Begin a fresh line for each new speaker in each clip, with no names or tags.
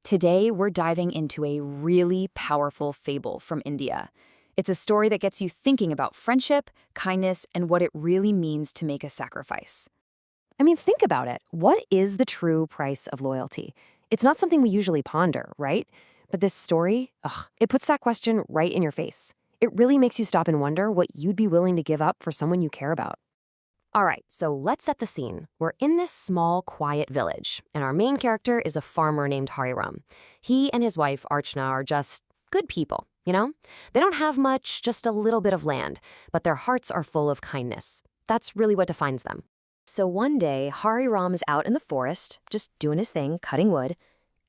Today, we're diving into a really powerful fable from India. It's a story that gets you thinking about friendship, kindness, and what it really means to make a sacrifice.
I mean, think about it. What is the true price of loyalty? It's not something we usually ponder, right? But this story, it puts that question right in your face. It really makes you stop and wonder what you'd be willing to give up for someone you care about. All right, so let's set the scene. We're in this small, quiet village, and our main character is a farmer named Hariram. He and his wife, Archana, are just good people, you know? They don't have much, just a little bit of land, but their hearts are full of kindness. That's really what defines them. So one day, Hariram is out in the forest, just doing his thing, cutting wood,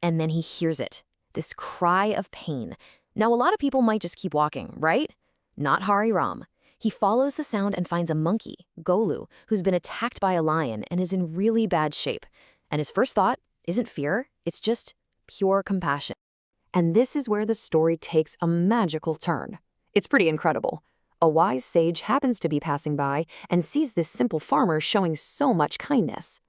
and then he hears it, this cry of pain. Now, a lot of people might just keep walking, right? Not Hariram. He follows the sound and finds a monkey, Golu, who's been attacked by a lion and is in really bad shape. And his first thought isn't fear, it's just pure compassion. And this is where the story takes a magical turn. It's pretty incredible. A wise sage happens to be passing by and sees this simple farmer showing so much kindness.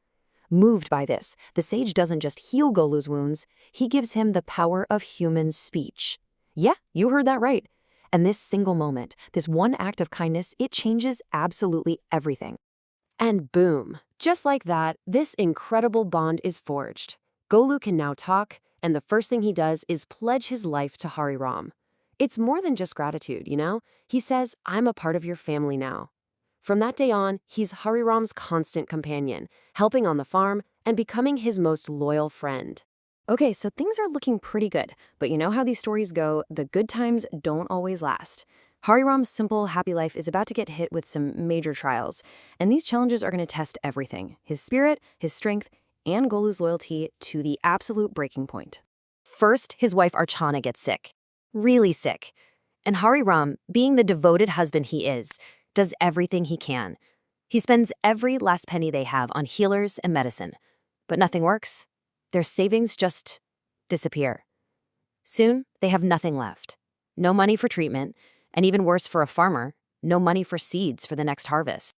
Moved by this, the sage doesn't just heal Golu's wounds, he gives him the power of human speech. Yeah, you heard that right. And this single moment, this one act of kindness, it changes absolutely everything. And boom, just like that, this incredible bond is forged. Golu can now talk, and the first thing he does is pledge his life to Hariram. It's more than just gratitude, you know? He says, I'm a part of your family now. From that day on, he's Hariram's constant companion, helping on the farm and becoming his most loyal friend. Okay, so things are looking pretty good, but you know how these stories go, the good times don't always last. Hariram's simple, happy life is about to get hit with some major trials, and these challenges are going to test everything, his spirit, his strength, and Golu's loyalty to the absolute breaking point. First, his wife Archana gets sick. Really sick. And Hariram, being the devoted husband he is, does everything he can. He spends every last penny they have on healers and medicine. But nothing works. Their savings just disappear. Soon, they have nothing left. No money for treatment, and even worse for a farmer, no money for seeds for the next harvest.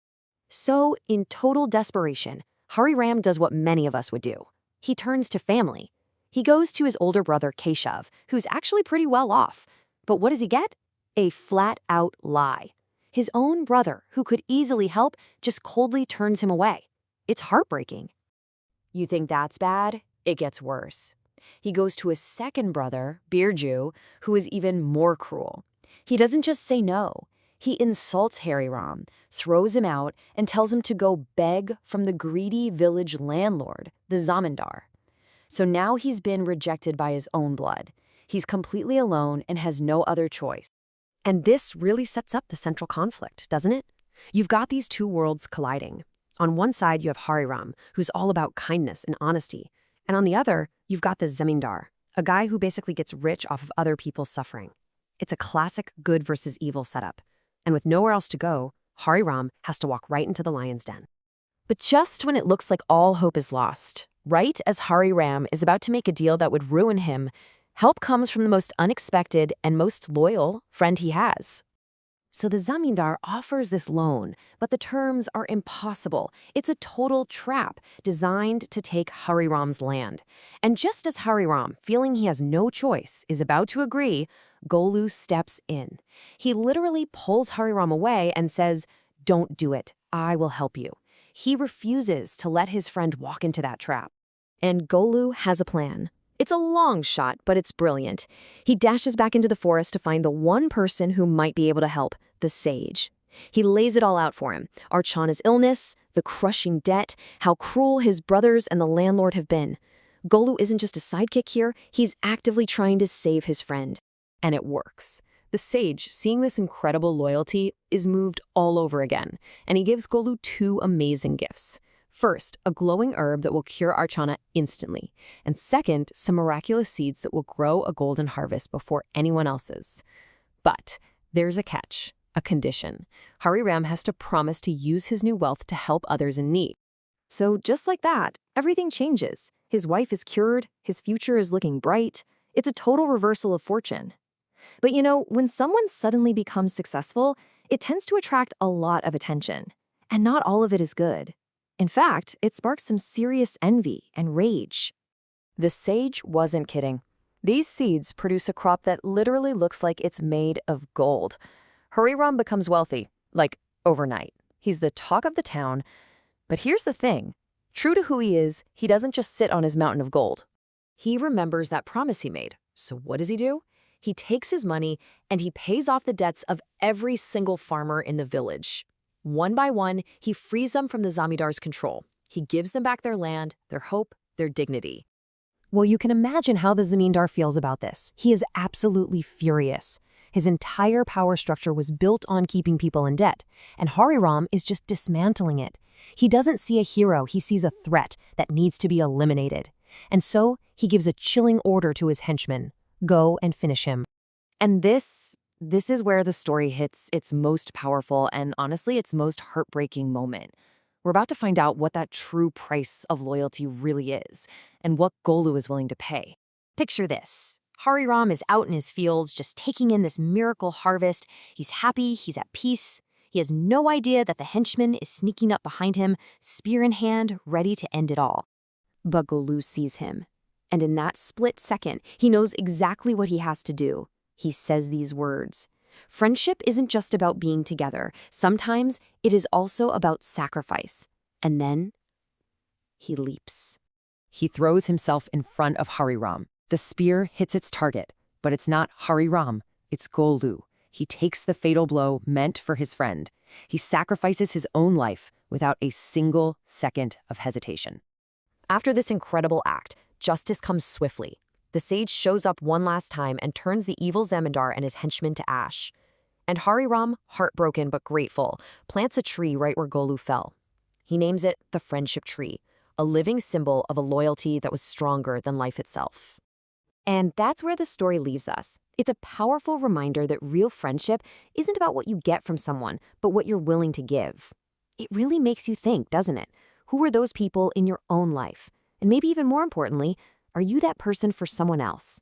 So, in total desperation, Hariram does what many of us would do. He turns to family. He goes to his older brother, Keshav, who's actually pretty well off. But what does he get? A flat-out lie. His own brother, who could easily help, just coldly turns him away. It's heartbreaking. You think that's bad? It gets worse. He goes to his second brother, Birju, who is even more cruel. He doesn't just say no. He insults Hariram, throws him out, and tells him to go beg from the greedy village landlord, the zamindar. So now he's been rejected by his own blood. He's completely alone and has no other choice. And this really sets up the central conflict, doesn't it? You've got these two worlds colliding. On one side, you have Hariram, who's all about kindness and honesty. And on the other, you've got the zamindar, a guy who basically gets rich off of other people's suffering. It's a classic good versus evil setup. And with nowhere else to go, Hariram has to walk right into the lion's den. But just when it looks like all hope is lost, right as Hariram is about to make a deal that would ruin him, help comes from the most unexpected and most loyal friend he has. So the zamindar offers this loan, but the terms are impossible. It's a total trap designed to take Hariram's land. And just as Hariram, feeling he has no choice, is about to agree, Golu steps in. He literally pulls Hariram away and says, "Don't do it. I will help you." He refuses to let his friend walk into that trap. And Golu has a plan. It's a long shot, but it's brilliant. He dashes back into the forest to find the one person who might be able to help, the sage. He lays it all out for him, Archana's illness, the crushing debt, how cruel his brothers and the landlord have been. Golu isn't just a sidekick here, he's actively trying to save his friend. And it works. The sage, seeing this incredible loyalty, is moved all over again, and he gives Golu two amazing gifts. First, a glowing herb that will cure Archana instantly, and second, some miraculous seeds that will grow a golden harvest before anyone else's. But there's a catch, a condition. Hariram has to promise to use his new wealth to help others in need. So just like that, everything changes. His wife is cured, his future is looking bright. It's a total reversal of fortune. But you know, when someone suddenly becomes successful, it tends to attract a lot of attention. And not all of it is good. In fact, it sparks some serious envy and rage.
The sage wasn't kidding. These seeds produce a crop that literally looks like it's made of gold. Hariram becomes wealthy, like overnight. He's the talk of the town. But here's the thing. True to who he is, he doesn't just sit on his mountain of gold. He remembers that promise he made. So what does he do? He takes his money and he pays off the debts of every single farmer in the village. One by one, he frees them from the Zamidar's control. He gives them back their land, their hope, their dignity.
Well, you can imagine how the Zamindar feels about this. He is absolutely furious. His entire power structure was built on keeping people in debt, and Hariram is just dismantling it. He doesn't see a hero, he sees a threat that needs to be eliminated. And so, he gives a chilling order to his henchmen. Go and finish him.
And this is where the story hits its most powerful and honestly its most heartbreaking moment. We're about to find out what that true price of loyalty really is and what Golu is willing to pay. Picture this. Hariram is out in his fields just taking in this miracle harvest. He's happy, he's at peace. He has no idea that the henchman is sneaking up behind him, spear in hand, ready to end it all. But Golu sees him. And in that split second, he knows exactly what he has to do. He says these words. Friendship isn't just about being together. Sometimes it is also about sacrifice. And then he leaps. He throws himself in front of Hariram. The spear hits its target, but it's not Hariram, it's Golu. He takes the fatal blow meant for his friend. He sacrifices his own life without a single second of hesitation. After this incredible act, justice comes swiftly. The sage shows up one last time and turns the evil Zamindar and his henchmen to ash. And Hariram, heartbroken but grateful, plants a tree right where Golu fell. He names it the Friendship Tree, a living symbol of a loyalty that was stronger than life itself. And that's where the story leaves us. It's a powerful reminder that real friendship isn't about what you get from someone, but what you're willing to give. It really makes you think, doesn't it? Who are those people in your own life? And maybe even more importantly, are you that person for someone else?